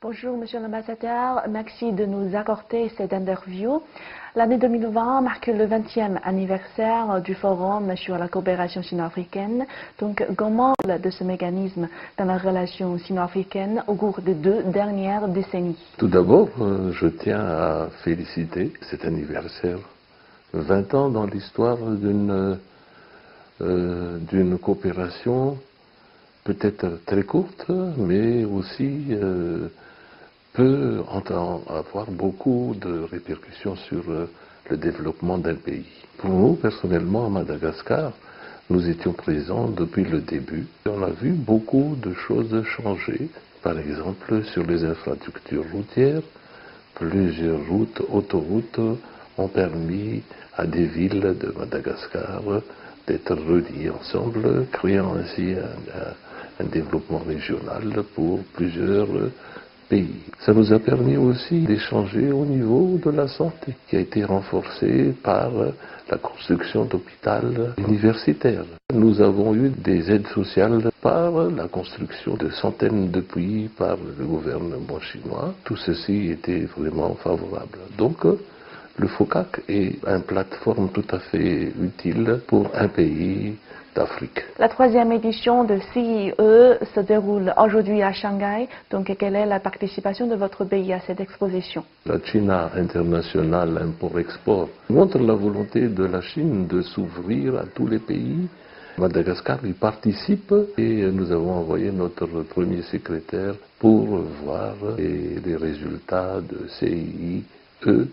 Bonjour Monsieur l'ambassadeur, merci de nous accorder cette interview. L'année 2020 marque le 20e anniversaire du Forum sur la coopération sino-africaine. Donc, comment de ce mécanisme dans la relation sino-africaine au cours des 2 dernières décennies? Tout d'abord, je tiens à féliciter cet anniversaire. 20 ans dans l'histoire d'une coopération peut-être très courte, mais aussi peut avoir beaucoup de répercussions sur le développement d'un pays. Pour nous, personnellement, à Madagascar, nous étions présents depuis le début. On a vu beaucoup de choses changer. Par exemple, sur les infrastructures routières, plusieurs autoroutes ont permis à des villes de Madagascar d'être reliées ensemble, créant ainsi un développement régional pour plusieurs pays. Ça nous a permis aussi d'échanger au niveau de la santé, qui a été renforcée par la construction d'hôpitaux universitaires. Nous avons eu des aides sociales par la construction de centaines de puits par le gouvernement chinois. Tout ceci était vraiment favorable. Donc, le FOCAC est une plateforme tout à fait utile pour un pays d'Afrique. La 3e édition de CIE se déroule aujourd'hui à Shanghai. Donc, quelle est la participation de votre pays à cette exposition? La China International Import-Export montre la volonté de la Chine de s'ouvrir à tous les pays. Madagascar y participe et nous avons envoyé notre premier secrétaire pour voir les résultats de CIE de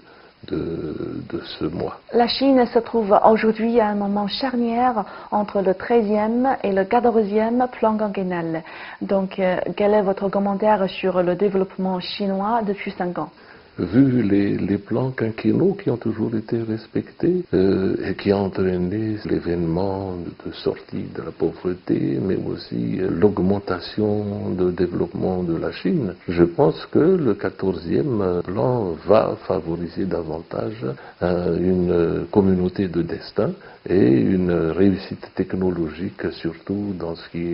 ce mois. La Chine se trouve aujourd'hui à un moment charnière entre le 13e et le 14e plan quinquennal. Donc, quel est votre commentaire sur le développement chinois depuis 5 ans? Vu les plans quinquennaux qui ont toujours été respectés et qui ont entraîné l'événement de sortie de la pauvreté, mais aussi l'augmentation de développement de la Chine, je pense que le 14e plan va favoriser davantage une communauté de destin et une réussite technologique, surtout dans ce qui est